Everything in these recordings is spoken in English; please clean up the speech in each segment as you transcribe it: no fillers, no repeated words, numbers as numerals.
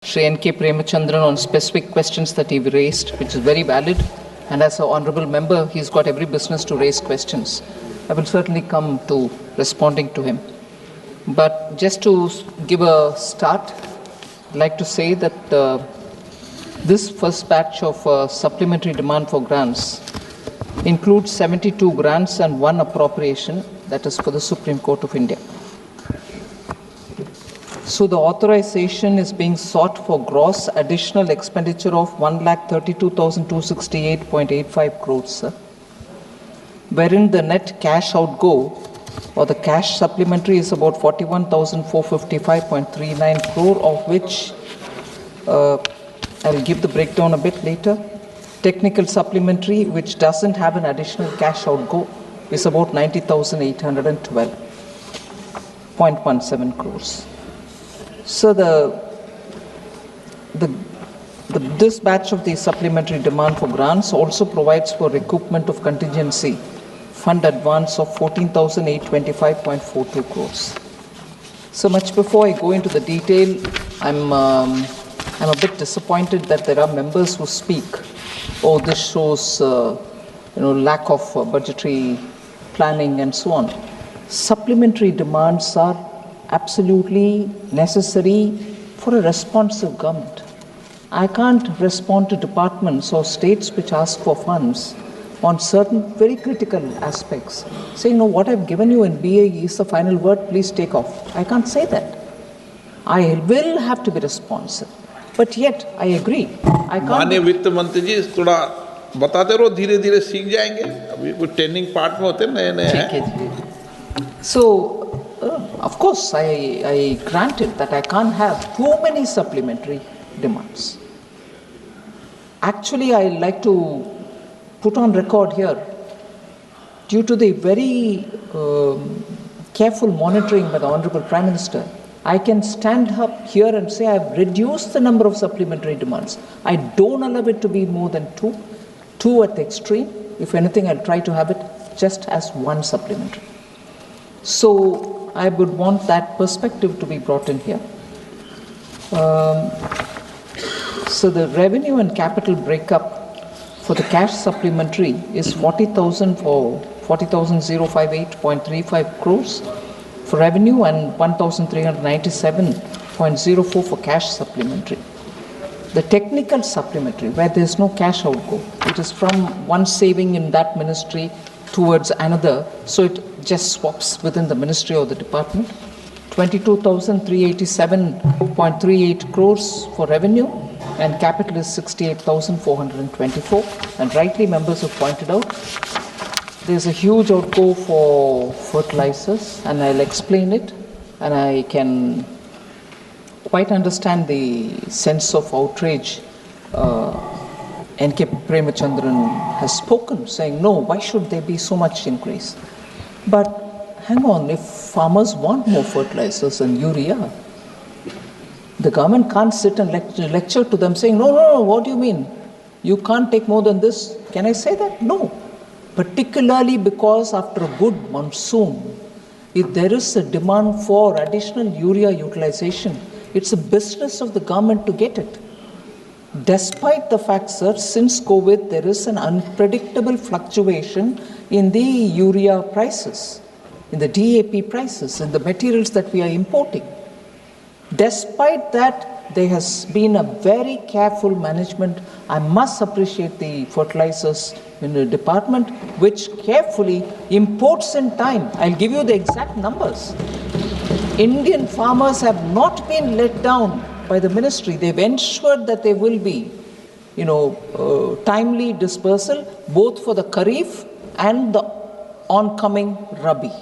Shri N.K. Premachandran on specific questions that he raised, which is very valid. And as an honourable member, he's got every business to raise questions. I will certainly come to responding to him. But just to give a start, I'd like to say that this first batch of supplementary demand for grants includes 72 grants and 1 appropriation, that is for the Supreme Court of India. So the authorization is being sought for gross additional expenditure of 1,32,268.85 crores, sir, wherein the net cash outgo or the cash supplementary is about 41,455.39 crore, of which I'll give the breakdown a bit later. Technical supplementary, which doesn't have an additional cash outgo, is about 90,812.17 crores. So this batch of the supplementary demand for grants also provides for recoupment of contingency fund advance of 14,825.42 crores. So much before I go into the detail, I'm a bit disappointed that there are members who speak, oh, this shows lack of budgetary planning and so on. Supplementary demands are absolutely necessary for a responsive government. I can't respond to departments or states which ask for funds on certain very critical aspects, saying, no, what I've given you in BAE is the final word, please take off. I can't say that. I will have to be responsive. But yet, I agree. I can't. माननीय वित्त मंत्री जी थोड़ा बताते रहो, धीरे धीरे सीख जाएंगे. अभी कुछ ट्रेनिंग पार्ट में होते नए नए हैं. So, of course, I granted that I can't have too many supplementary demands. Actually, I like to put on record here, due to the very careful monitoring by the Honorable Prime Minister, I can stand up here and say I've reduced the number of supplementary demands. I don't allow it to be more than two at the extreme. If anything, I'll try to have it just as 1 supplementary. So I would want that perspective to be brought in here. So the revenue and capital breakup for the cash supplementary is 40,000 for 40,058.35 crores for revenue and 1,397.04 for cash supplementary. The technical supplementary, where there is no cash outgo, it is from one saving in that ministry towards another, so it just swaps within the ministry or the department. 22,387.38 crores for revenue, and capital is 68,424. And rightly, members have pointed out, there's a huge outgo for fertilizers, and I'll explain it, and I can quite understand the sense of outrage N.K. Premachandran has spoken, saying, no, why should there be so much increase? But hang on, if farmers want more fertilizers and urea, the government can't sit and lecture to them saying, no, what do you mean? You can't take more than this. Can I say that? No. Particularly because after a good monsoon, if there is a demand for additional urea utilization, it's a business of the government to get it. Despite the fact, sir, since COVID, there is an unpredictable fluctuation in the urea prices, in the DAP prices, in the materials that we are importing. Despite that, there has been a very careful management. I must appreciate the fertilizers in the department, which carefully imports in time. I'll give you the exact numbers. Indian farmers have not been let down by the ministry. They've ensured that there will be, timely dispersal, both for the Kharif and the oncoming Rabi.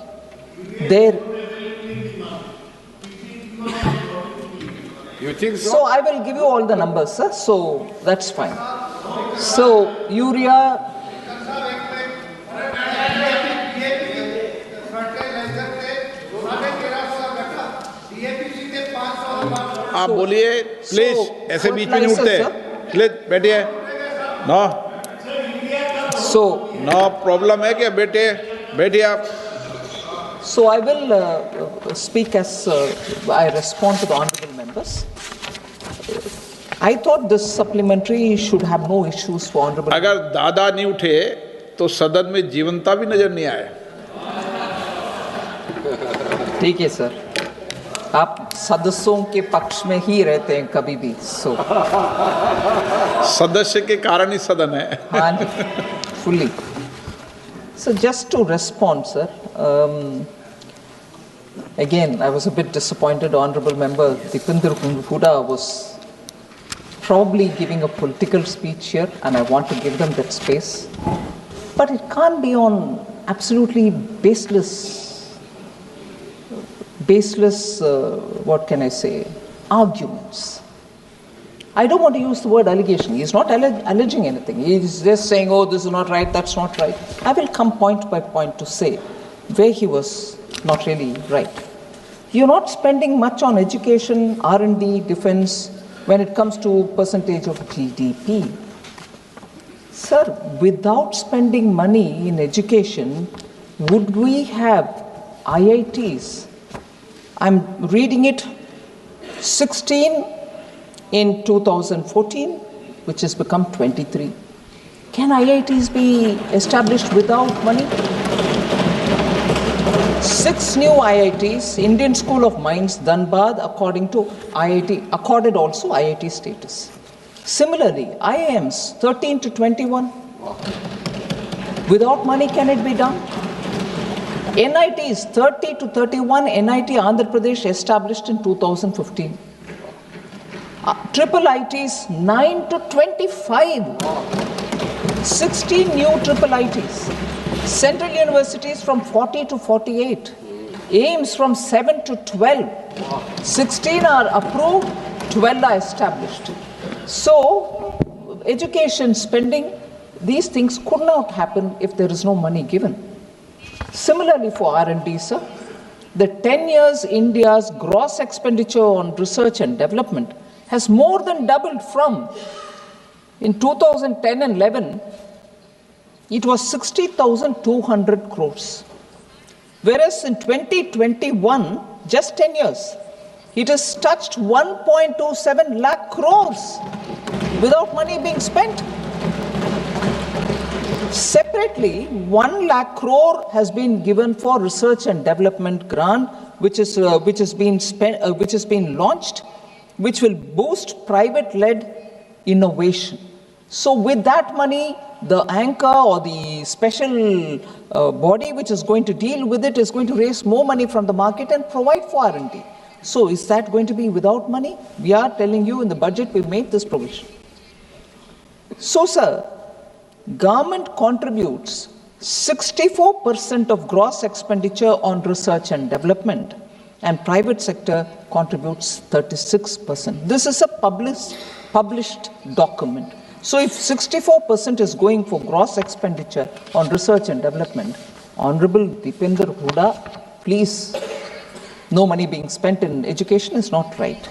You think so? So I will give you all the numbers, sir. So that's fine. So urea. आप बोलिए please, ऐसे बीच में नहीं उठते. Please बैठिए. No problem है क्या? बैठिए आप. So I will speak as I respond to the honorable members. I thought this supplementary should have no issues for honorable. अगर दादा नहीं उठे तो सदन में जीवनता भी नजर नहीं आए. ठीक है सर, आप सदस्यों के पक्ष में ही रहते हैं कभी भी. सो सदस्य के कारण ही सदन है. हाँ, fully. So just to respond, sir, again, I was a bit disappointed. Honorable Member Dipender Huda was probably giving a political speech here, and I want to give them that space. But it can't be on absolutely baseless, what can I say, arguments. I don't want to use the word allegation. He's not alleging anything. He's just saying, oh, this is not right, that's not right. I will come point by point to say where he was not really right. You're not spending much on education, R&D, defense, when it comes to percentage of GDP. Sir, without spending money in education, would we have IITs? I'm reading it, 16 in 2014, which has become 23. Can IITs be established without money? 6 new IITs, Indian School of Mines, Dhanbad, according to IIT, accorded also IIT status. Similarly, IIMs, 13 to 21. Without money, can it be done? NITs, 30 to 31, NIT Andhra Pradesh established in 2015. Triple ITs, 9 to 25. 16 new triple ITs. Central universities from 40 to 48. AIMS from 7 to 12. 16 are approved, 12 are established. So, education spending, these things could not happen if there is no money given. Similarly for R&D, sir, the 10 years India's gross expenditure on research and development has more than doubled from, in 2010 and 11, it was 60,200 crores. Whereas in 2021, just 10 years, it has touched 1.27 lakh crores without money being spent. Separately, 1 lakh crore has been given for research and development grant, which has been launched, which will boost private-led innovation. So with that money, the anchor or the special body which is going to deal with it is going to raise more money from the market and provide for R&D. So is that going to be without money? We are telling you in the budget we made this provision. So, sir, government contributes 64% of gross expenditure on research and development, and private sector contributes 36%. This is a published document. So if 64% is going for gross expenditure on research and development, Honorable Dipender Huda, please, no money being spent in education is not right.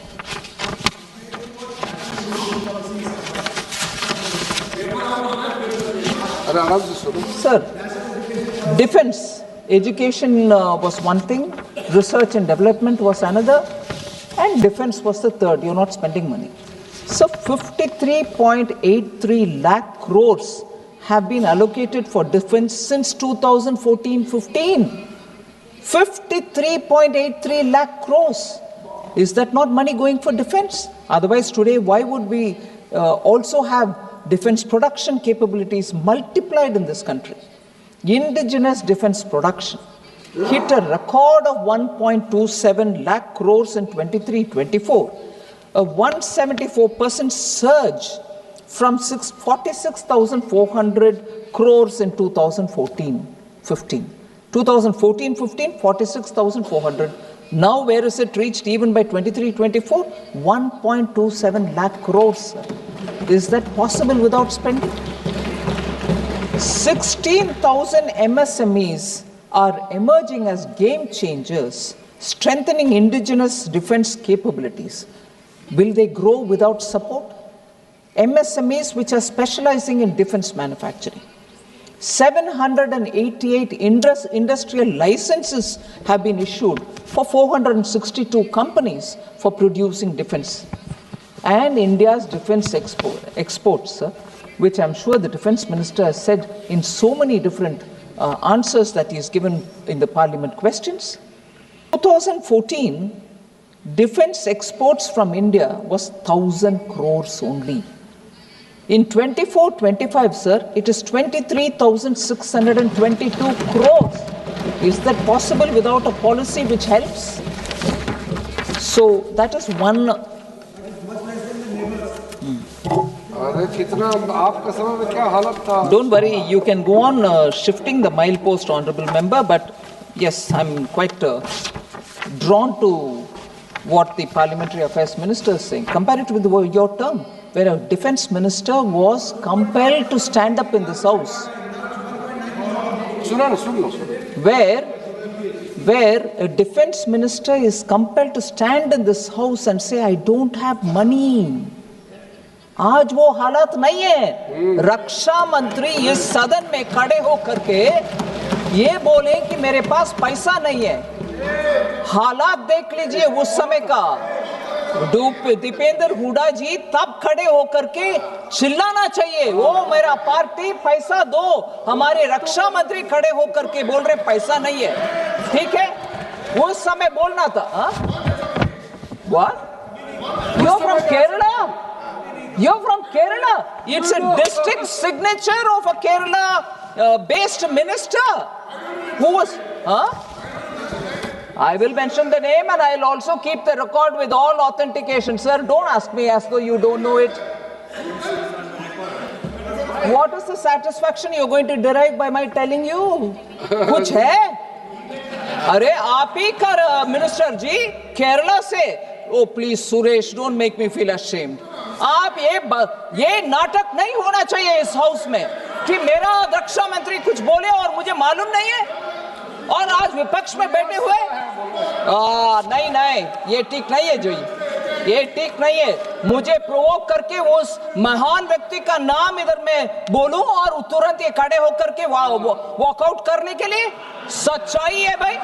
Sir, defense, education was one thing, research and development was another, and defense was the third. You're not spending money. So 53.83 lakh crores have been allocated for defense since 2014-15. 53.83 lakh crores. Is that not money going for defense? Otherwise, today, why would we also have defense production capabilities multiplied in this country? Indigenous defense production hit a record of 1.27 lakh crores in 23-24. A 174% surge from 46,400 crores in 2014-15. 2014-15, 46,400. Now where is it reached even by 23-24? 1.27 lakh crores. Is that possible without spending? 16,000 MSMEs are emerging as game changers, strengthening indigenous defense capabilities. Will they grow without support? MSMEs which are specializing in defense manufacturing. 788 industrial licenses have been issued for 462 companies for producing defense. and India's defense exports, sir, which I'm sure the defense minister has said in so many different answers that he's given in the parliament questions. 2014, defense exports from India was 1,000 crores only. In 24-25, sir, it is 23,622 crores. Is that possible without a policy which helps? So that is one. Don't worry, you can go on shifting the milepost, honorable member, but yes, I'm quite drawn to what the Parliamentary Affairs Minister is saying. Compare it with your term, where a defense minister was compelled to stand up in this house. Where a defense minister is compelled to stand in this house and say, I don't have money. आज वो हालात नहीं है। रक्षा मंत्री इस सदन में खड़े होकर के ये बोले कि मेरे पास पैसा नहीं है। हालात देख लीजिए उस समय का। दीपेंद्र हुड्डा जी तब खड़े होकर के चिल्लाना चाहिए, वो मेरा पार्टी पैसा दो। हमारे रक्षा मंत्री खड़े होकर के बोल रहे पैसा नहीं है। ठीक है, उस समय बोलना था। What? You're from Kerala? You're from Kerala. It's a district signature of a Kerala-based minister who was. I will mention the name and I'll also keep the record with all authentication. Sir, don't ask me as though you don't know it. What is the satisfaction you're going to derive by my telling you? कुछ है? अरे आप ही का minister जी केरला से. Oh please Suresh, don't make me feel ashamed. आप ये नाटक नहीं होना चाहिए इस हाउस में कि मेरा रक्षा मंत्री कुछ बोले और मुझे मालूम नहीं है और आज विपक्ष में बैठे हुए। नहीं, ये ठीक नहीं है जी, ये ठीक नहीं है। मुझे प्रोवोक करके उस महान व्यक्ति का नाम इधर मैं बोलूं और तुरंत ये खड़े होकर के वॉकआउट करने के लिए सच्चाई है भाई,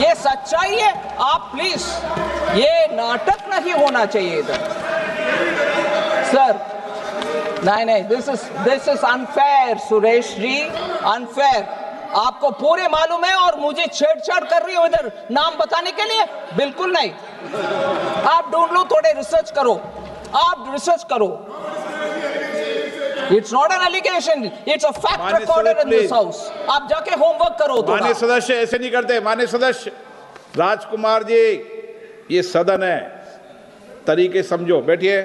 ये सच्चाई है। आप प्लीज, ये नाटक नहीं होना चाहिए इधर सर। नहीं, this is unfair Suresh ji, unfair. आपको पूरे मालूम है और मुझे छेड़छाड़ कर रही हो इधर नाम बताने के लिए? बिल्कुल नहीं। आप ढूंढ लो, थोड़े रिसर्च करो, आप रिसर्च करो। It's not an allegation, it's a fact recorded in this house. आप जाके होमवर्क करो। माननीय सदस्य ऐसे नहीं करते। माननीय सदस्य राजकुमार जी, ये सदन है, तरीके समझो। बैठिए।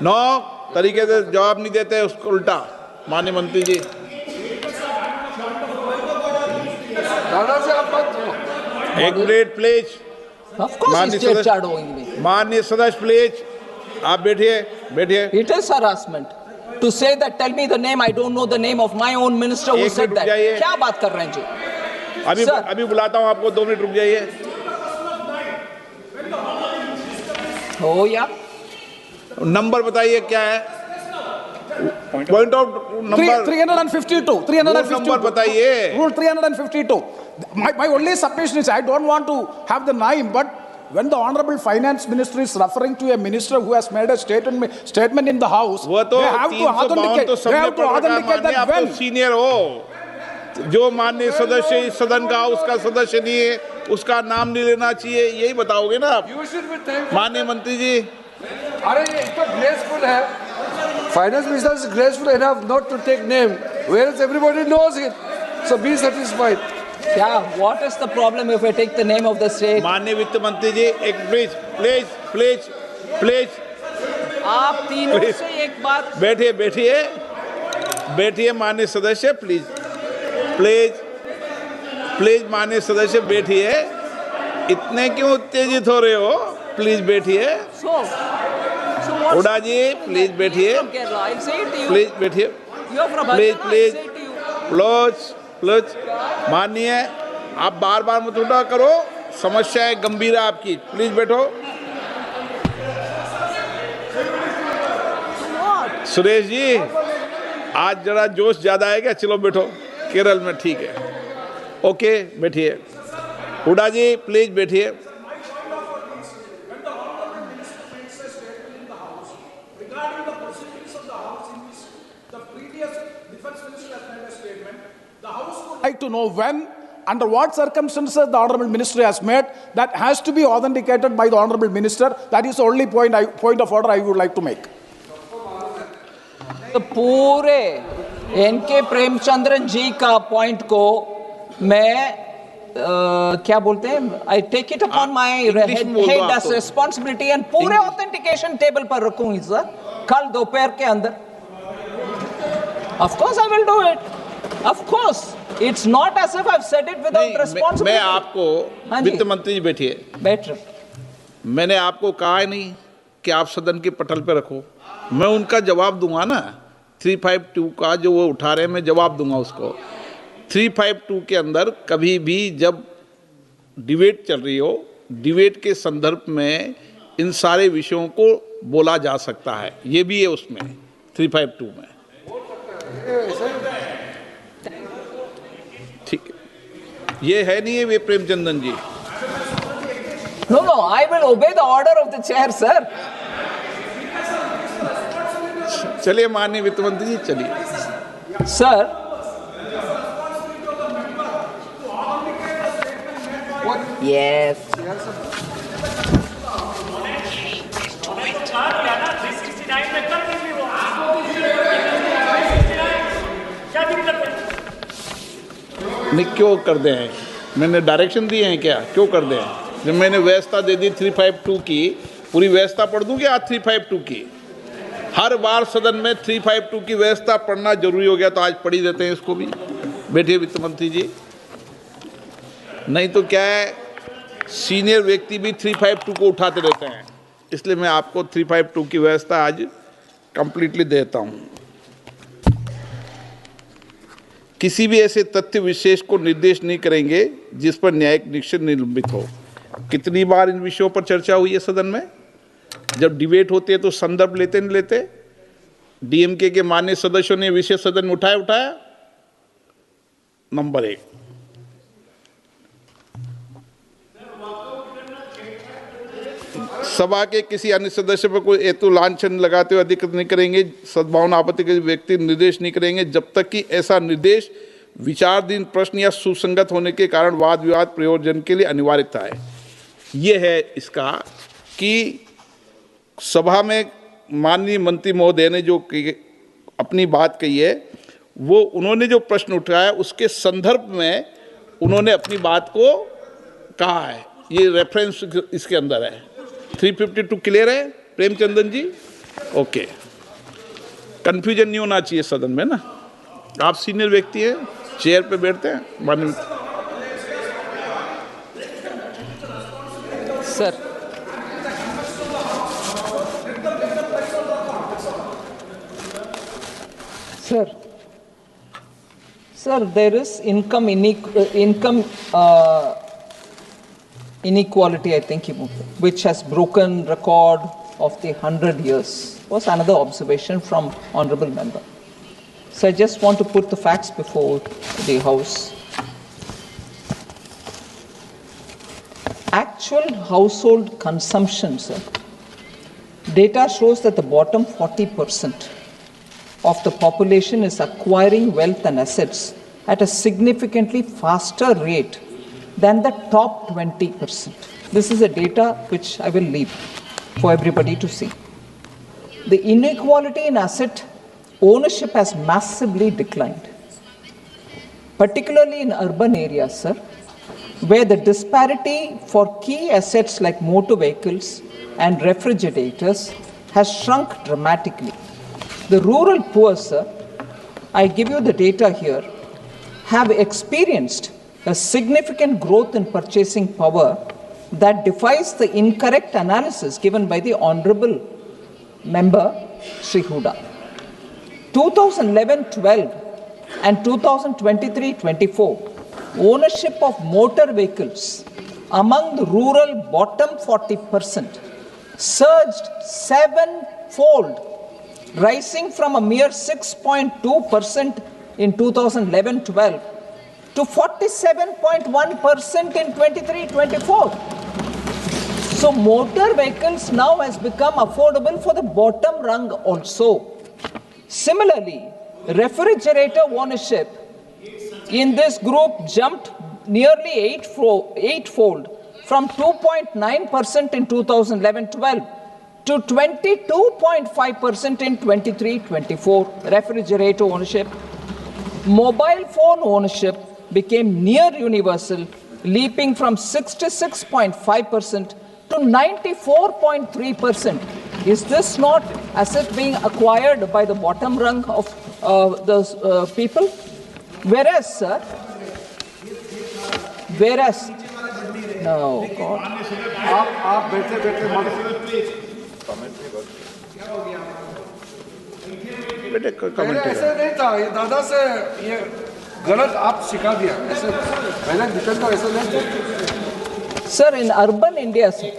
9 तरीके से जवाब नहीं देते, उसको उल्टा। माननीय मंत्री जी, एक मिनट प्लीज। माननीय सदस्य प्लीज, आप बैठिए। It is harassment to say that. Tell me the name. I don't know the name of my own minister who said that. क्या बात कर रहे हैं जी? अभी बुलाता हूँ आपको, 2 मिनट रुक जाइए। हो या नंबर बताइए क्या है? Point out number 352. 352 नंबर बताइए। Rule 352. My only submission is I don't want to have the name, but when the honorable finance minister is referring to a minister who has made a statement in the house, they have to authenticate that well. Senior हो, जो माननीय सदस्य इस सदन का उसका सदस्य नहीं है, उसका नाम नहीं लेना चाहिए, यही बताओगे ना आप? माननीय मंत्री जी, अरे ये तो ग्रेसफुल है। Finance minister is graceful enough not to take name, whereas everybody knows it. So be satisfied. क्या? What is the problem if I take the name of the state? माननीय वित्त मंत्री जी, एक प्लीज आप तीनों से एक बात। बैठिए माननीय सदस्य, प्लीज माननीय सदस्य बैठिए। इतने क्यों उत्तेजित हो रहे हो? प्लीज बैठिए। हुड्डा जी प्लीज बैठिए, प्लीज। माननीय, आप बार मत उठा करो, समस्या है गंभीर है आपकी। प्लीज बैठो। सुरेश जी, आज जरा जोश ज्यादा है क्या? चलो बैठो, केरल में ठीक है। ओके, बैठिए। हुड्डा जी प्लीज बैठिए। like to know when, under what circumstances the Honourable Minister has made, that has to be authenticated by the Honourable Minister. That is the only point of order I would like to make. तो पूरे N K Premachandran जी का point को मैं क्या बोलते हैं, I take it upon my head as responsibility and पूरे authentication table पर रखूंगी सर कल दोपहर के अंदर. Of course I will do it. Of course it's not as if I have said it without responsibility. मैं आपको वित्त मंत्री जी बैठिए, बैठ रहे, मैंने आपको कहा ही नहीं कि आप सदन के पटल पे रखो. मैं उनका जवाब दूंगा ना, 352 का जो वो उठा रहे हैं मैं जवाब दूंगा उसको. 352 के अंदर कभी भी जब डिबेट चल रही हो, डिबेट के संदर्भ में इन सारे विषयों को बोला जा सकता है. ये भी है उसमें 352 में. ठीक है, ये है नहीं है वे Premchandan ji. No I will obey the order of the chair sir. चलिए माननीय वित्त मंत्री जी, चलिए सर. Yes. नहीं क्यों कर दे हैं, मैंने डायरेक्शन दिए हैं क्या, क्यों कर दे हैं? जब मैंने व्यवस्था दे दी 352 की, पूरी व्यवस्था पढ़ दूं क्या आज 352 की? हर बार सदन में 352 की व्यवस्था पढ़ना जरूरी हो गया तो आज पढ़ी देते हैं इसको भी. बैठिए वित्त मंत्री जी. नहीं तो क्या है, सीनियर व्यक्ति भी 352 को उठाते रहते हैं, इसलिए मैं आपको 352 की व्यवस्था आज कंप्लीटली देता हूं. किसी भी ऐसे तथ्य विशेष को निर्देश नहीं करेंगे जिस पर न्यायिक निष्कर्ष निलंबित हो. कितनी बार इन विषयों पर चर्चा हुई है सदन में? जब डिबेट होती है तो संदर्भ लेते नहीं लेते? डीएमके के माननीय सदस्यों ने विषय सदन में उठाया. नंबर 1. सभा के किसी अन्य सदस्य पर कोई हेतु लांछन लगाते हुए अधिकृत नहीं करेंगे, सद्भावना आपत्ति के व्यक्ति निर्देश नहीं करेंगे जब तक कि ऐसा निर्देश विचाराधीन प्रश्न या सुसंगत होने के कारण वाद विवाद प्रयोजन के लिए अनिवार्यता है. ये है इसका कि सभा में माननीय मंत्री महोदय ने जो अपनी बात कही है, वो उन्होंने जो प्रश्न उठाया उसके संदर्भ में उन्होंने अपनी बात को कहा है. ये रेफरेंस इसके अंदर है. 352 क्लियर है प्रेमचंदन जी? ओके. कंफ्यूजन नहीं होना चाहिए सदन में ना. आप सीनियर व्यक्ति हैं, चेयर पे बैठते हैं. माननीय sir, Sir, there is income inequality, I think, which has broken record of the 100 years. Was another observation from honourable member. So I just want to put the facts before the House. Actual household consumption, sir. Data shows that the bottom 40% of the population is acquiring wealth and assets at a significantly faster rate than the top 20%. This is a data which I will leave for everybody to see. The inequality in asset ownership has massively declined, particularly in urban areas, sir, where the disparity for key assets like motor vehicles and refrigerators has shrunk dramatically. The rural poor, sir, I give you the data here, have experienced a significant growth in purchasing power that defies the incorrect analysis given by the Honourable Member Shri Huda. 2011-12 and 2023-24, ownership of motor vehicles among the rural bottom 40% surged 7-fold, rising from a mere 6.2% in 2011-12 to 47.1% in 23-24. So motor vehicles now has become affordable for the bottom rung also. Similarly, refrigerator ownership in this group jumped nearly eightfold from 2.9% in 2011-12 to 22.5% in 23-24. Refrigerator ownership. Mobile phone ownership became near universal, leaping from 66.5% to 94.3%. Is this not asset being acquired by the bottom rung of the people? Whereas, sir, no, God. आप बैठे पहले ऐसे नहीं था, ये दादा से ये गलत आप सिखा दिया, ऐसे पहले दिक्कत तो ऐसे नहीं था। Sir, in urban India, sir,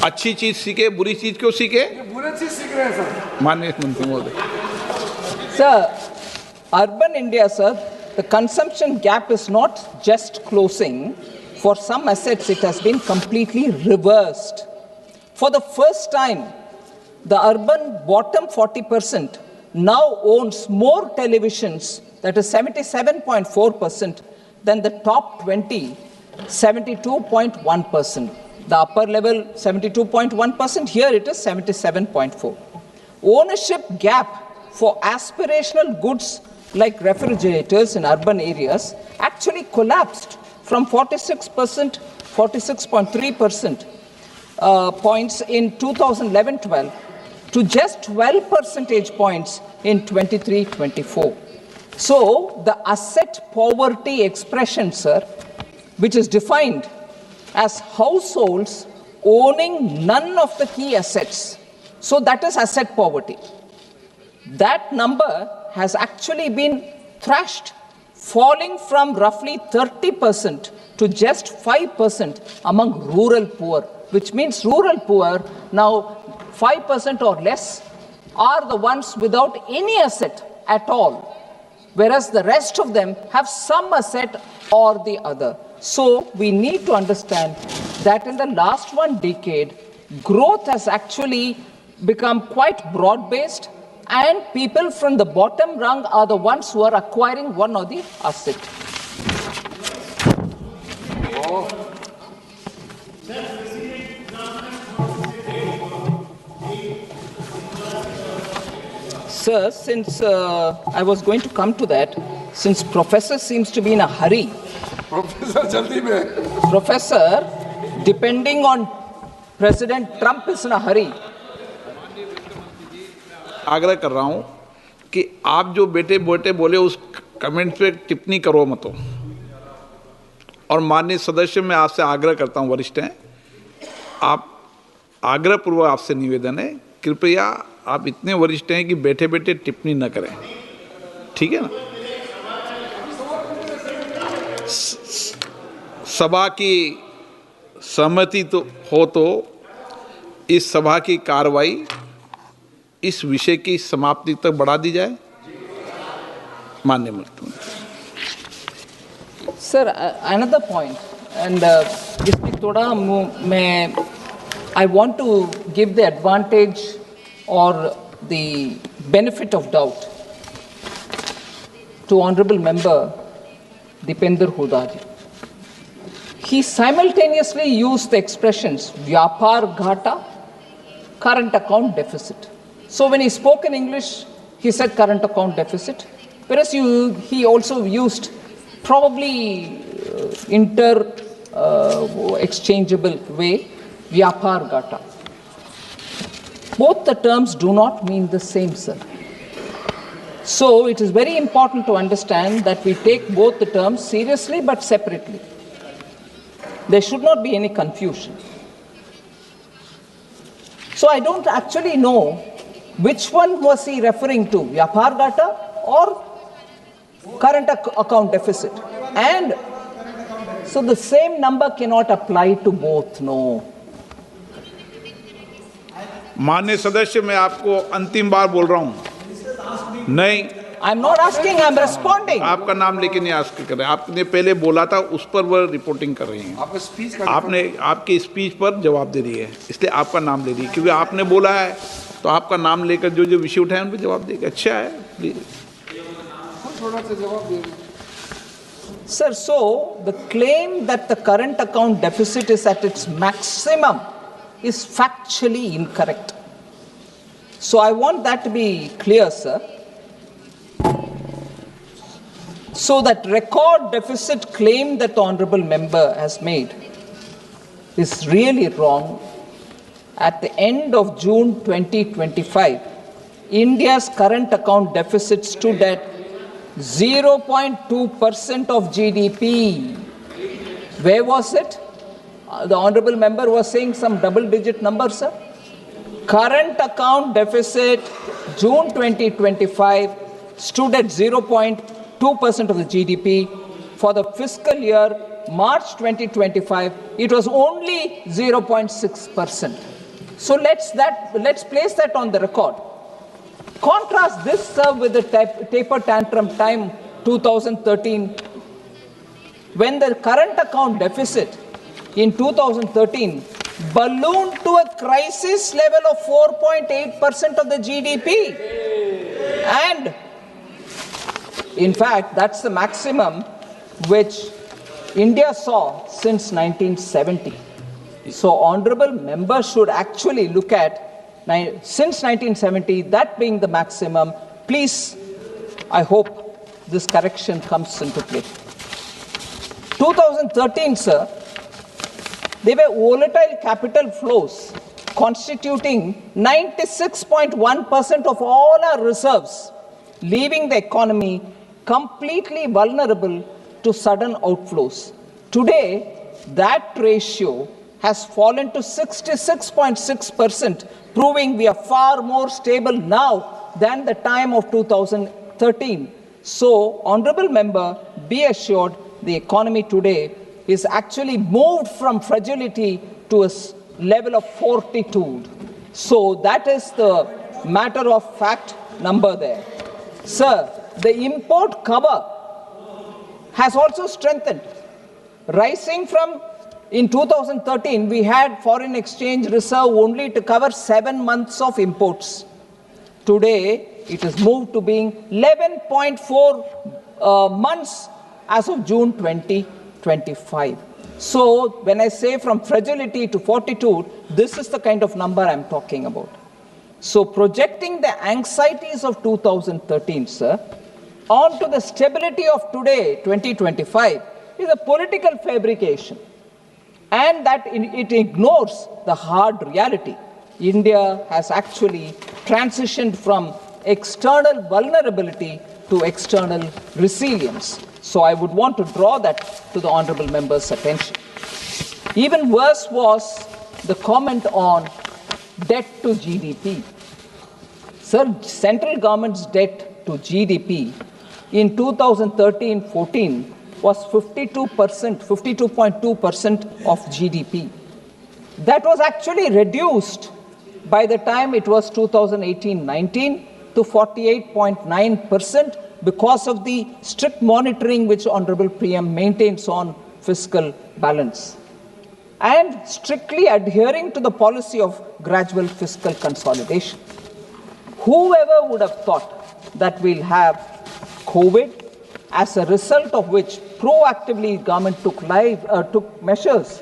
अच्छी चीज सीखे, बुरी चीज क्यों सीखे? बुरी चीज सीख रहे हैं सर। माननीय मंत्री महोदय। Sir, urban India, sir, the consumption gap is not just closing. For some assets, it has been completely reversed. For the first time, the urban bottom 40% now owns more televisions, that is 77.4%, than the top 20, 72.1%. The upper level 72.1%, here it is 77.4%. Ownership gap for aspirational goods like refrigerators in urban areas actually collapsed from 46.3% points in 2011-12 to just 12 percentage points in 23-24. So the asset poverty expression, sir, which is defined as households owning none of the key assets, so that is asset poverty. That number has actually been thrashed, falling from roughly 30% to just 5% among rural poor, which means rural poor now 5% or less are the ones without any asset at all, whereas the rest of them have some asset or the other. So we need to understand that in the last one decade, growth has actually become quite broad-based, and people from the bottom rung are the ones who are acquiring one or the asset. Sir, since I was going to come to that, since Professor seems to be in a hurry. Professor, jaldi mein. Professor, depending on President Trump is in a hurry. आग्रह कर रहा हूं कि आप जो बेटे बोटे बोले उस कमेंट पे टिप्पणी करो मत। और माननीय सदस्य, मैं आपसे आग्रह करता हूं, वरिष्ठ हैं आप, आग्रह पूर्वक आपसे निवेदन है, कृपया आप इतने वरिष्ठ हैं कि बैठे बैठे टिप्पणी न करें, ठीक है ना। सभा की सहमति तो हो तो इस सभा की कार्रवाई इस विषय की समाप्ति तक बढ़ा दी जाए। माननीय मंत्री। Sir, another point, and इसमें थोड़ा मैं I want to give the advantage or the benefit of doubt to Honorable Member Dipender Huda ji. He simultaneously used the expressions Vyapar Ghata, current account deficit. So when he spoke in English, he said current account deficit, whereas he also used probably exchangeable way, Vyapar Ghata. Both the terms do not mean the same, sir. So it is very important to understand that we take both the terms seriously but separately. There should not be any confusion. So I don't actually know which one was he referring to, Vyapar Ghata or current account deficit. And so the same number cannot apply to both, no. माननीय सदस्य, मैं आपको अंतिम बार बोल रहा हूं, नहीं I'm not asking, I'm responding. आपका नाम लेके नहीं आस्क कर रहे हैं, आपने पहले बोला था उस पर वो रिपोर्टिंग कर रही हैं। आपका स्पीच का आपने आपकी स्पीच पर जवाब दे रही है, इसलिए आपका नाम ले रही है, क्योंकि आपने बोला है तो आपका नाम लेकर जो जो विषय उठाए उन पर जवाब देगा। अच्छा है, प्लीज थोड़ा सा जवाब दे। Sir, so the claim that the current account deficit is at its maximum is factually incorrect. So I want that to be clear, sir. So that record deficit claim that the honorable member has made is really wrong. At the end of June 2025, India's current account deficit stood at 0.2% of GDP. Where was it? The honorable member was saying some double-digit number, sir. Current account deficit, June 2025, stood at 0.2% of the GDP. For the fiscal year, March 2025, it was only 0.6%. So let's place that on the record. Contrast this, sir, with the taper tantrum time 2013, when the current account deficit in 2013 ballooned to a crisis level of 4.8% of the GDP. And in fact, that's the maximum which India saw since 1970. So honorable members should actually look at since 1970, that being the maximum. Please, I hope this correction comes into play. 2013, sir, there were volatile capital flows constituting 96.1% of all our reserves, leaving the economy completely vulnerable to sudden outflows. Today, that ratio has fallen to 66.6%, proving we are far more stable now than the time of 2013. So, honorable member, be assured the economy today is actually moved from fragility to a level of fortitude. So, that is the matter of fact number there. Sir, the import cover has also strengthened, rising from in 2013, we had foreign exchange reserve only to cover 7 months of imports. Today, it has moved to being 11.4 months as of June 2025. So, when I say from fragility to fortitude, this is the kind of number I'm talking about. So, projecting the anxieties of 2013, sir, onto the stability of today, 2025, is a political fabrication. And that it ignores the hard reality. India has actually transitioned from external vulnerability to external resilience. So I would want to draw that to the honorable member's attention. Even worse was the comment on debt to GDP. Sir, central government's debt to GDP in 2013-14 was 52.2% of GDP. That was actually reduced by the time it was 2018-19 to 48.9% because of the strict monitoring which Honorable PM maintains on fiscal balance and strictly adhering to the policy of gradual fiscal consolidation. Whoever would have thought that we'll have COVID, as a result of which proactively government took measures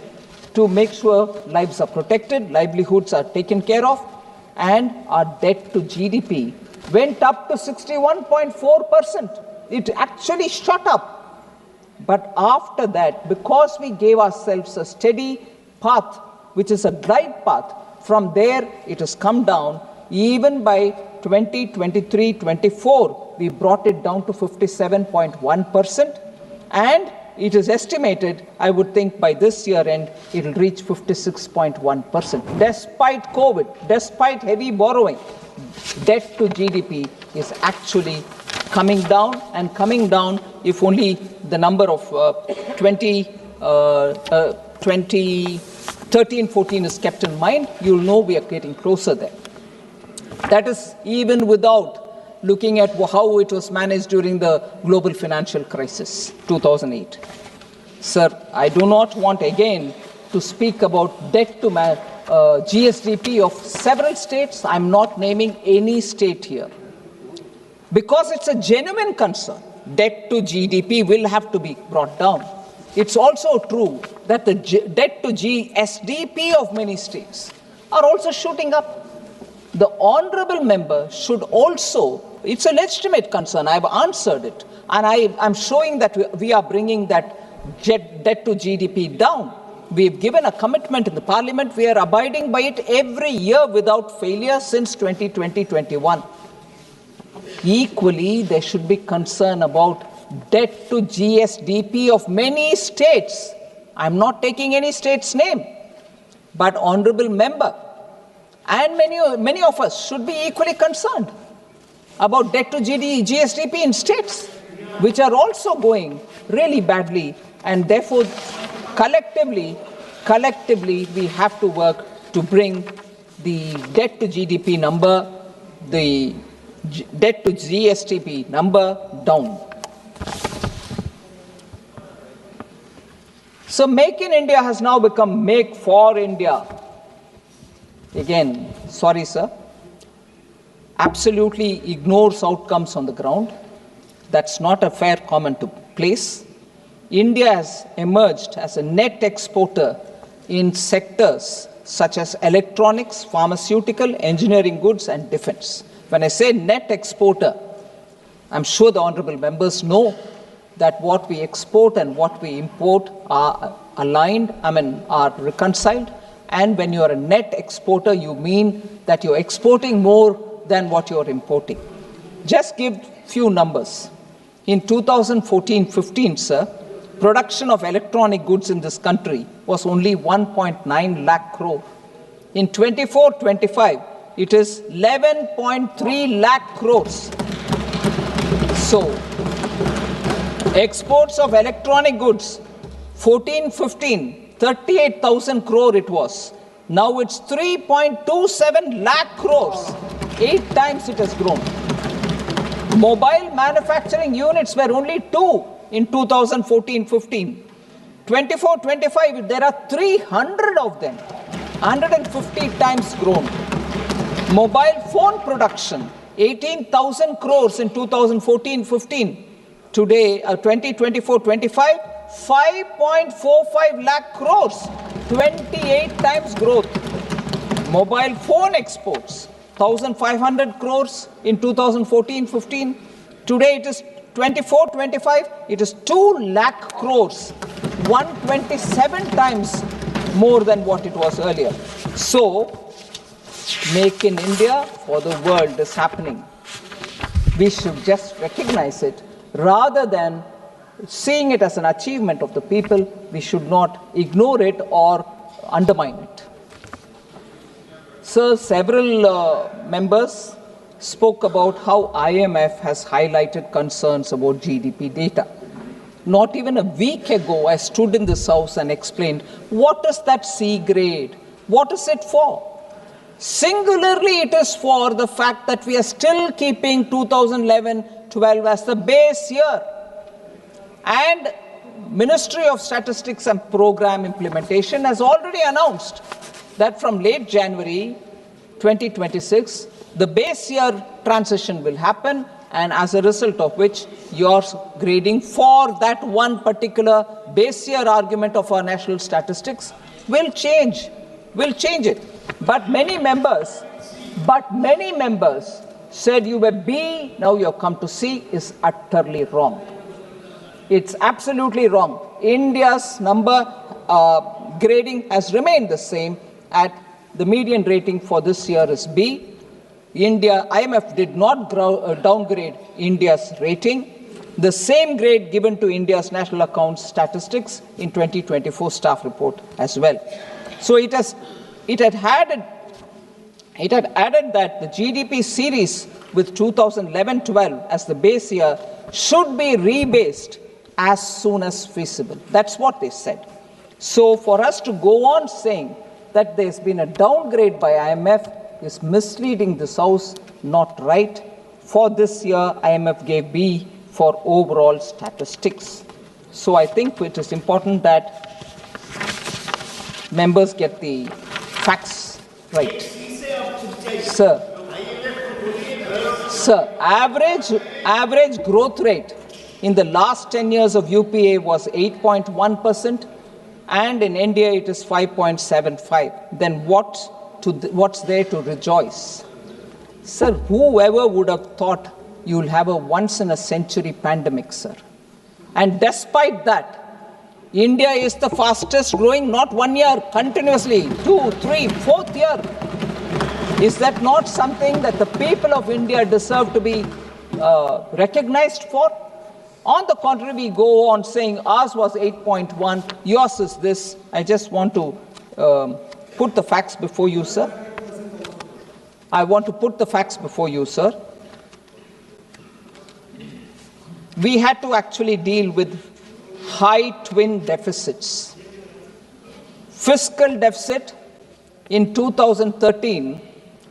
to make sure lives are protected, livelihoods are taken care of, and our debt to GDP went up to 61.4%. It actually shot up. But after that, because we gave ourselves a steady path, which is a glide path, from there it has come down. Even by 2023-24, we brought it down to 57.1%, and it is estimated, I would think by this year end, it will reach 56.1%. Despite COVID, despite heavy borrowing, debt to GDP is actually coming down, and coming down if only the number of 2013-14 is kept in mind, you'll know we are getting closer there. That is even without looking at how it was managed during the global financial crisis, 2008. Sir, I do not want again to speak about debt to GSDP of several states. I'm not naming any state here, because it's a genuine concern. Debt to GDP will have to be brought down. It's also true that the debt to GSDP of many states are also shooting up. The honorable member should also, it's a legitimate concern, I've answered it, and I'm showing that we are bringing that debt to GDP down. We've given a commitment in the Parliament, we are abiding by it every year without failure since 2020-21. Equally, there should be concern about debt to GSDP of many states. I'm not taking any state's name, but honorable member and many of us should be equally concerned about debt to GSDP in states, which are also going really badly, and therefore collectively we have to work to bring the debt to GDP number, the debt to GSDP number down. So Make in India has now become Make for India. Again, sorry sir, absolutely ignores outcomes on the ground. That's not a fair comment to place. India has emerged as a net exporter in sectors such as electronics, pharmaceutical, engineering goods, and defense. When I say net exporter, I'm sure the honorable members know that what we export and what we import are aligned, are reconciled. And when you are a net exporter, you mean that you're exporting more than what you're importing. Just give few numbers. In 2014-15, sir, production of electronic goods in this country was only 1.9 lakh crore. In 24-25, it is 11.3 lakh crores. So, exports of electronic goods, 14-15, 38,000 crore it was. Now it's 3.27 lakh crores. 8 times it has grown. Mobile manufacturing units were only 2 in 2014-15. 24-25, there are 300 of them. 150 times grown. Mobile phone production, 18,000 crores in 2014-15. Today, 2024-25, 5.45 lakh crores, 28 times growth. Mobile phone exports, 1,500 crores in 2014-15. Today it is 24-25, it is 2 lakh crores, 127 times more than what it was earlier. So, Make in India for the world is happening. We should just recognize it rather than seeing it as an achievement of the people. We should not ignore it or undermine it. Sir, several members spoke about how IMF has highlighted concerns about GDP data. Not even a week ago, I stood in this house and explained, what is that C grade? What is it for? Singularly, it is for the fact that we are still keeping 2011-12 as the base year. And Ministry of Statistics and Program Implementation has already announced that from late January 2026, the base year transition will happen, and as a result of which your grading for that one particular base year argument of our national statistics will change it. But many members said you were B, now you have come to C, is utterly wrong. It's absolutely wrong. India's number grading has remained the same. At the median rating for this year is B. IMF did not downgrade India's rating. The same grade given to India's National Accounts Statistics in 2024 staff report as well. So it had added that the GDP series with 2011-12 as the base year should be rebased as soon as feasible. That's what they said. So for us to go on saying that there's been a downgrade by IMF is misleading this House, not right. For this year, IMF gave B for overall statistics. So I think it is important that members get the facts right. Sir, average growth rate in the last 10 years of UPA was 8.1%, and in India it is 5.75. Then what's there to rejoice? Sir, whoever would have thought you'll have a once-in-a-century pandemic, sir? And despite that, India is the fastest growing, not 1 year, continuously, 2, 3, 4th year. Is that not something that the people of India deserve to be recognized for? On the contrary, we go on saying ours was 8.1, yours is this. I just want to put the facts before you, sir. I want to put the facts before you, sir. We had to actually deal with high twin deficits. Fiscal deficit in 2013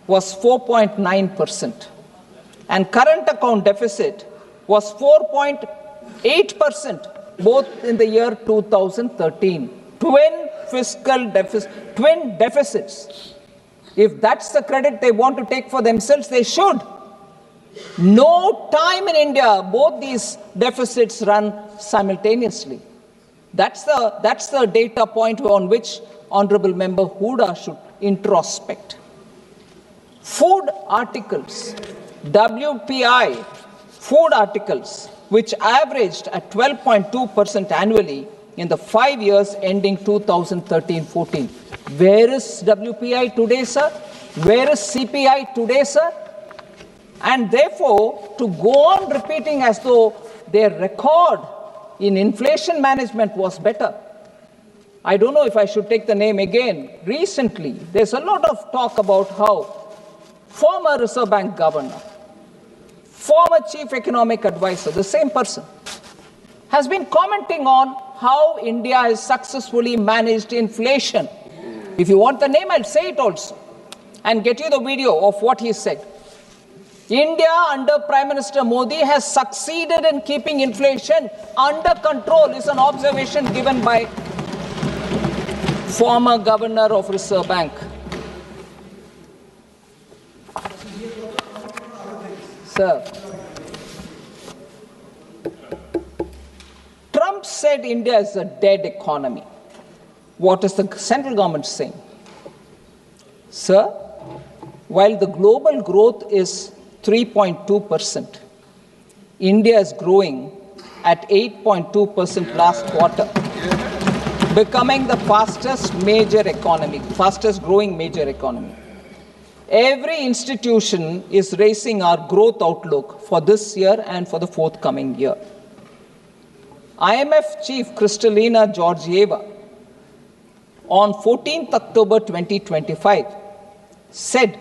was 4.9%, and current account deficit was 4.8%, both in the year 2013. Twin fiscal deficit, twin deficits. If that's the credit they want to take for themselves, they should. No time in India, both these deficits run simultaneously. That's the data point on which Honorable Member Huda should introspect. Food articles, WPI, food articles, which averaged at 12.2% annually in the 5 years ending 2013-14. Where is WPI today, sir? Where is CPI today, sir? And therefore, to go on repeating as though their record in inflation management was better. I don't know if I should take the name again. Recently, there's a lot of talk about how former Reserve Bank governor, former chief economic advisor, the same person, has been commenting on how India has successfully managed inflation. If you want the name, I'll say it also and get you the video of what he said. India under Prime Minister Modi has succeeded in keeping inflation under control, is an observation given by former governor of Reserve Bank. Sir, Trump said India is a dead economy. What is the central government saying? Sir, while the global growth is 3.2%, India is growing at 8.2% last quarter, becoming the fastest growing major economy. Every institution is raising our growth outlook for this year and for the forthcoming year. IMF Chief Kristalina Georgieva on 14th October 2025 said,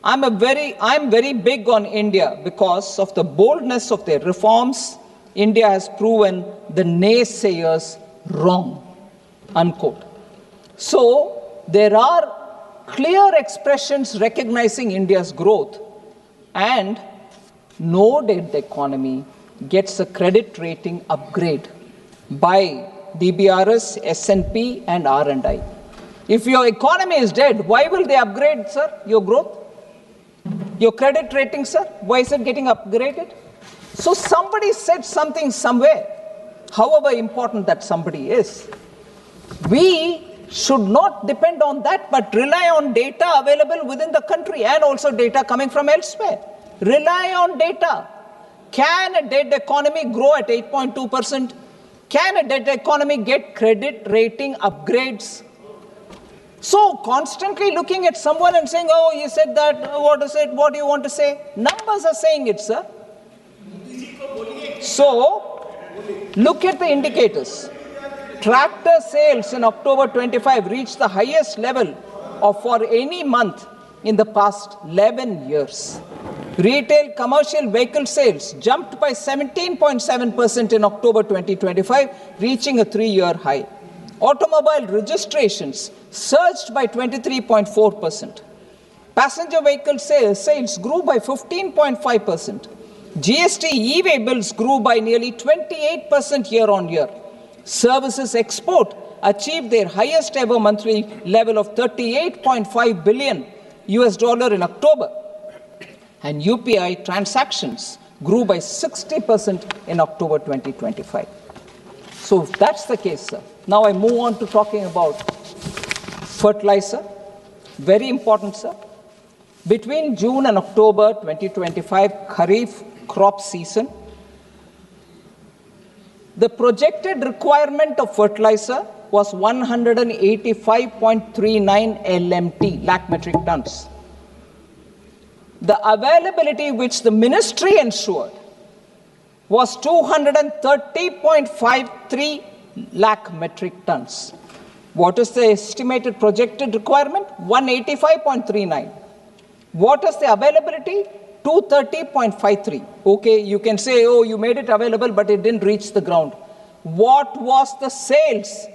I'm very big on India because of the boldness of their reforms. India has proven the naysayers wrong, unquote. So there are clear expressions recognizing India's growth, and no debt economy gets a credit rating upgrade by DBRS, S&P and R&I. If your economy is dead, why will they upgrade, sir, your growth? Your credit rating, sir, why is it getting upgraded? So somebody said something somewhere, however important that somebody is. We should not depend on that, but rely on data available within the country and also data coming from elsewhere. Rely on data. Can a dead economy grow at 8.2%? Can a dead economy get credit rating upgrades? So constantly looking at someone and saying, oh, he said that, what is it, what do you want to say? Numbers are saying it, sir. So, look at the indicators. Tractor sales in October 25 reached the highest level for any month in the past 11 years. Retail commercial vehicle sales jumped by 17.7% in October 2025, reaching a 3-year high. Automobile registrations surged by 23.4%. Passenger vehicle sales grew by 15.5%. GST e-way bills grew by nearly 28% year-on-year. Services export achieved their highest ever monthly level of $38.5 billion in October. And UPI transactions grew by 60% in October 2025. So if that's the case, sir. Now I move on to talking about fertilizer. Very important, sir. Between June and October 2025 Kharif crop season, the projected requirement of fertilizer was 185.39 LMT, lakh metric tons. The availability which the ministry ensured was 230.53 lakh metric tons. What is the estimated projected requirement? 185.39. What is the availability? 230.53. Okay, you can say, oh, you made it available, but it didn't reach the ground. What was the sales?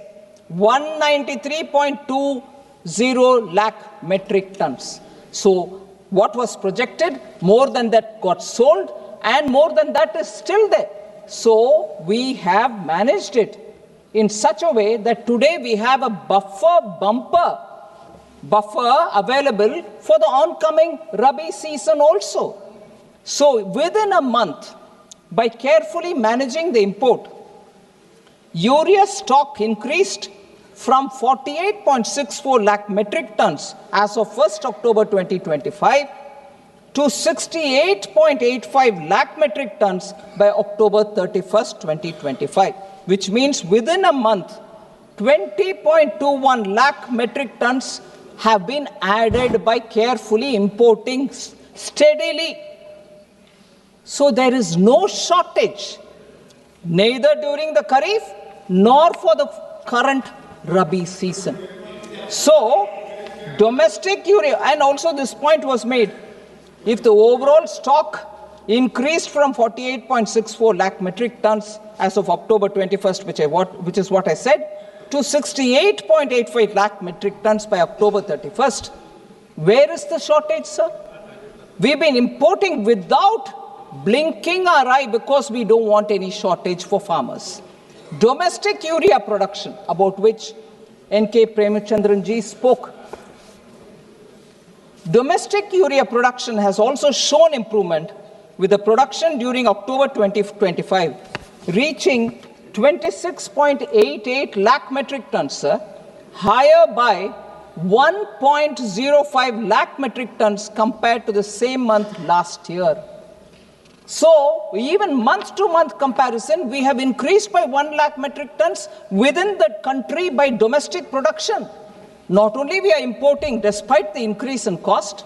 193.20 lakh metric tons. So what was projected? More than that got sold, and more than that is still there. So we have managed it in such a way that today we have a buffer available for the oncoming Rabi season also. So within a month, by carefully managing the import, urea stock increased from 48.64 lakh metric tons as of 1st October 2025 to 68.85 lakh metric tons by October 31st, 2025, which means within a month, 20.21 lakh metric tons have been added by carefully importing steadily. So there is no shortage, neither during the Kharif nor for the current Rabi season. So domestic urea, and also this point was made, if the overall stock increased from 48.64 lakh metric tons as of October 21st, which is what I said, to 68.85 lakh metric tons by October 31st. Where is the shortage, sir? We've been importing without blinking our eye because we don't want any shortage for farmers. Domestic urea production, about which N.K. Premachandran ji spoke. Domestic urea production has also shown improvement, with the production during October 2025 reaching 26.88 lakh metric tons, sir, higher by 1.05 lakh metric tons compared to the same month last year. So even month-to-month comparison, we have increased by 1 lakh metric tons within the country by domestic production. Not only we are importing despite the increase in cost,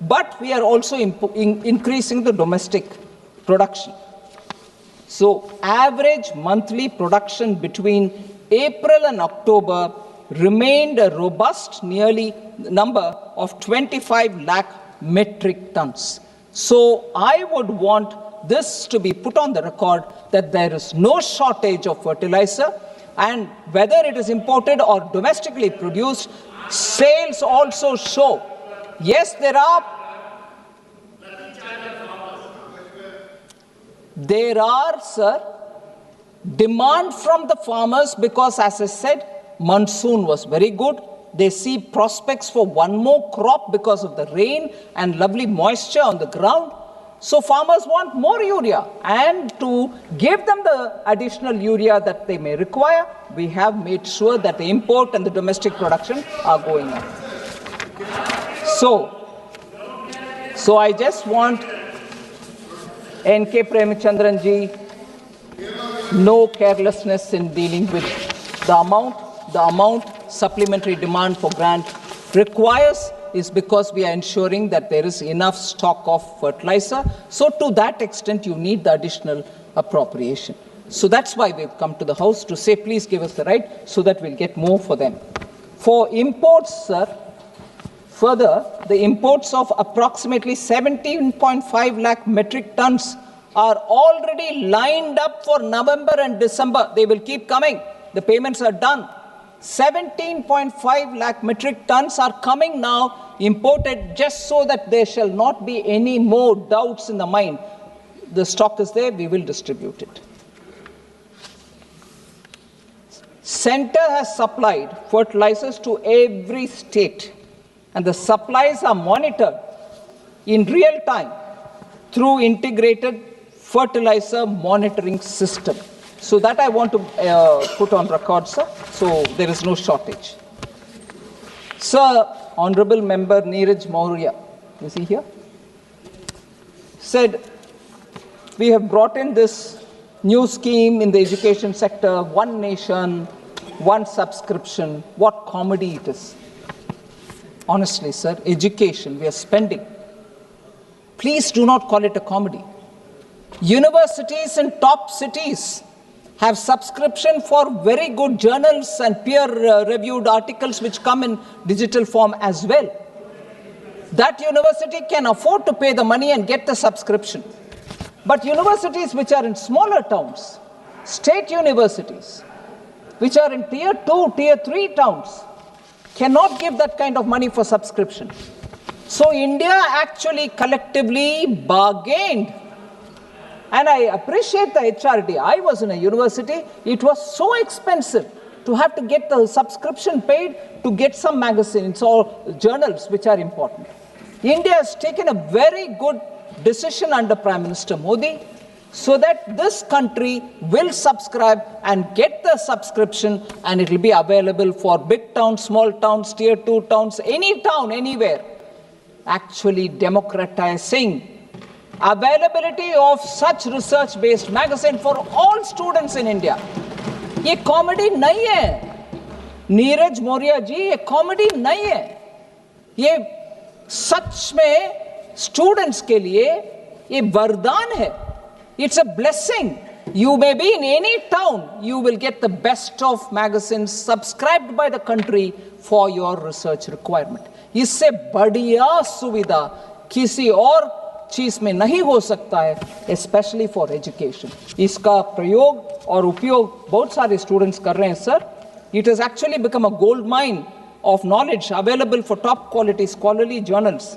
but we are also increasing the domestic production. So average monthly production between April and October remained a robust nearly number of 25 lakh metric tons. So I would want this to be put on the record that there is no shortage of fertilizer, and whether it is imported or domestically produced, sales also show. Yes, there are, sir, demand from the farmers because, as I said, monsoon was very good. They see prospects for one more crop because of the rain and lovely moisture on the ground. So farmers want more urea, and to give them the additional urea that they may require, we have made sure that the import and the domestic production are going up. So I just want N.K. Premachandran ji, no carelessness in dealing with the amount supplementary demand for grant requires is because we are ensuring that there is enough stock of fertilizer. So to that extent, you need the additional appropriation. So that's why we've come to the House to say, please give us the right so that we'll get more for them. For imports, sir, further, the imports of approximately 17.5 lakh metric tons are already lined up for November and December. They will keep coming. The payments are done. 17.5 lakh metric tons are coming now imported just so that there shall not be any more doubts in the mind. The stock is there, we will distribute it. Center has supplied fertilizers to every state, and the supplies are monitored in real time through integrated fertilizer monitoring system. So that I want to put on record, sir, so there is no shortage. Sir, Honorable Member Neeraj Maurya, is he here? Said, we have brought in this new scheme in the education sector, one nation, one subscription. What comedy it is. Honestly, sir, education, we are spending. Please do not call it a comedy. Universities in top cities have subscription for very good journals and peer-reviewed articles which come in digital form as well. That university can afford to pay the money and get the subscription. But universities which are in smaller towns, state universities, which are in tier 2, tier 3 towns, cannot give that kind of money for subscription. So India actually collectively bargained. And I appreciate the HRD. I was in a university. It was so expensive to have to get the subscription paid to get some magazines or journals which are important. India has taken a very good decision under Prime Minister Modi so that this country will subscribe and get the subscription, and it will be available for big towns, small towns, tier 2 towns, any town, anywhere. Actually democratizing availability of such research-based magazine for all students in India. ये comedy नहीं है, नीरज मौर्य जी, ये comedy नहीं है. ये सच में students के लिए ये वरदान है. It's a blessing. You may be in any town, you will get the best of magazines subscribed by the country for your research requirement. इससे बढ़िया सुविधा किसी और चीज में नहीं हो सकता है, especially for education. इसका प्रयोग और उपयोग बहुत सारे स्टूडेंट्स कर रहे हैं sir. It has actually become a gold mine of knowledge available for top quality scholarly journals.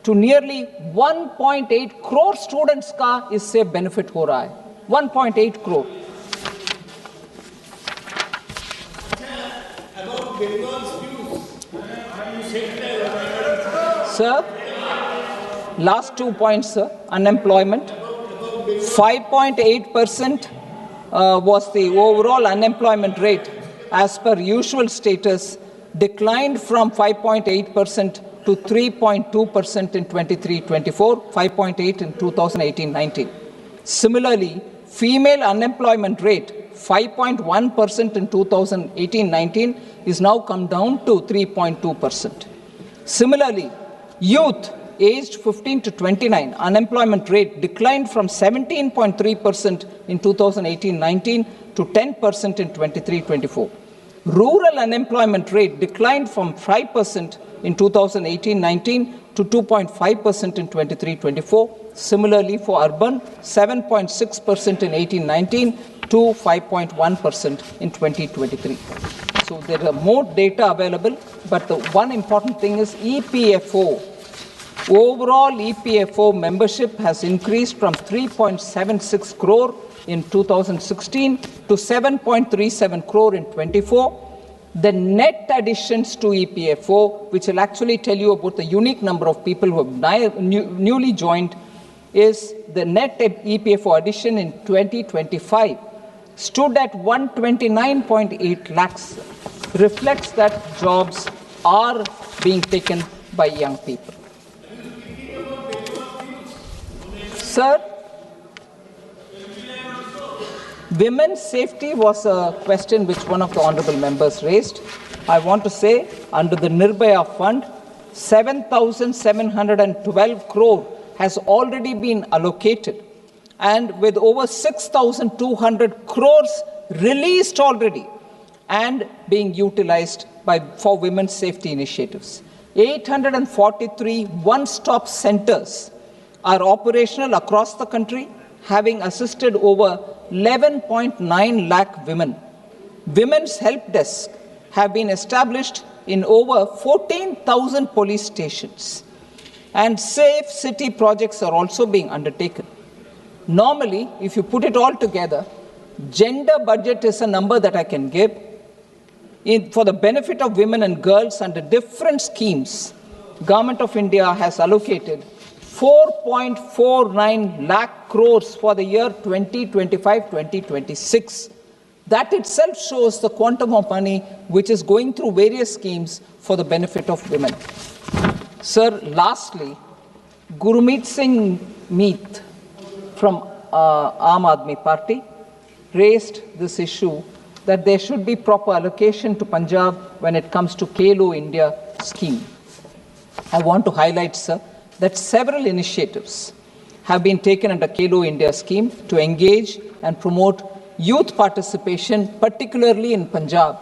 To nearly 1.8 crore students का इससे benefit हो रहा है. 1.8 crore. Sir, last 2 points, sir. Unemployment. 5.8% was the overall unemployment rate as per usual status, declined from 5.8% to 3.2% in 23-24, 5.8 in 2018-19. Similarly, female unemployment rate, 5.1% in 2018-19, is now come down to 3.2%. Similarly, youth aged 15 to 29, unemployment rate declined from 17.3% in 2018-19 to 10% in 23-24. Rural unemployment rate declined from 5% in 2018-19 to 2.5% in 23-24. Similarly, for urban, 7.6% in 18-19 to 5.1% in 2023. So there are more data available, but the one important thing is EPFO. Overall EPFO membership has increased from 3.76 crore in 2016 to 7.37 crore in 24. The net additions to EPFO, which will actually tell you about the unique number of people who have newly joined, is the net EPFO addition in 2025 stood at 129.8 lakhs, reflects that jobs are being taken by young people. Sir, women's safety was a question which one of the honorable members raised. I want to say, under the Nirbhaya Fund, 7,712 crore has already been allocated, and with over 6,200 crores released already and being utilized for women's safety initiatives. 843 one-stop centers are operational across the country, having assisted over 11.9 lakh women. Women's help desks have been established in over 14,000 police stations. And safe city projects are also being undertaken. Normally, if you put it all together, gender budget is a number that I can give. For the benefit of women and girls under different schemes, Government of India has allocated 4.49 lakh crores for the year 2025-2026. That itself shows the quantum of money which is going through various schemes for the benefit of women. Sir, lastly, Gurmeet Singh Meet from Aam Aadmi Party raised this issue that there should be proper allocation to Punjab when it comes to Khelo India scheme. I want to highlight, sir, that several initiatives have been taken under Khelo India scheme to engage and promote youth participation, particularly in Punjab.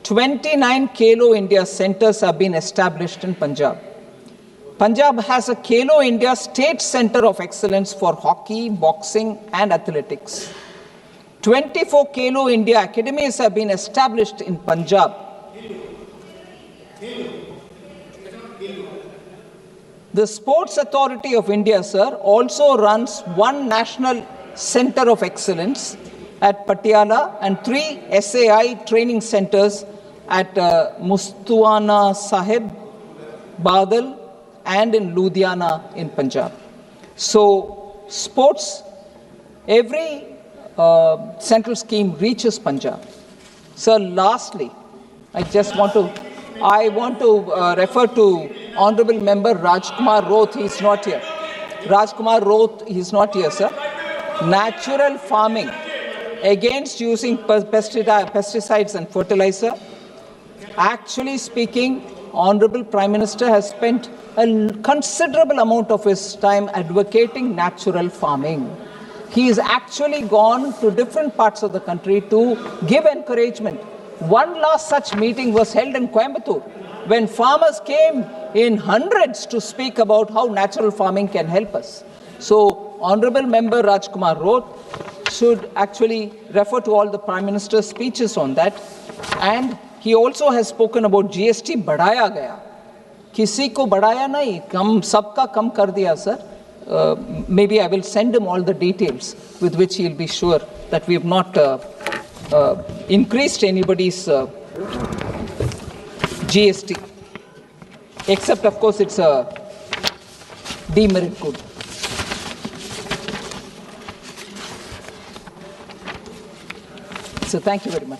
29 Khelo India centers have been established in Punjab. Punjab has a Khelo India State Center of Excellence for hockey, boxing, and athletics. 24 Khelo India academies have been established in Punjab. The Sports Authority of India, sir, also runs one national center of excellence at Patiala and 3 SAI training centers at Mustuana Sahib, Badal, and in Ludhiana in Punjab. So, sports, every central scheme reaches Punjab. Sir, lastly, I want to refer to Honorable Member Rajkumar Roth. He is not here. Rajkumar Roth, he is not here, sir. Natural farming against using pesticides and fertilizer. Actually speaking, Honorable Prime Minister has spent a considerable amount of his time advocating natural farming. He has actually gone to different parts of the country to give encouragement. One last such meeting was held in Coimbatore when farmers came in hundreds to speak about how natural farming can help us. So, Honorable Member Rajkumar Roth should actually refer to all the Prime Minister's speeches on that. And he also has spoken about GST बढ़ाया गया. किसी को बढ़ाया नहीं, कम सबका कम कर दिया, sir. Maybe I will send him all the details with which he will be sure that we have not increased anybody's GST. Except, of course, it's a demerit good. So thank you very much.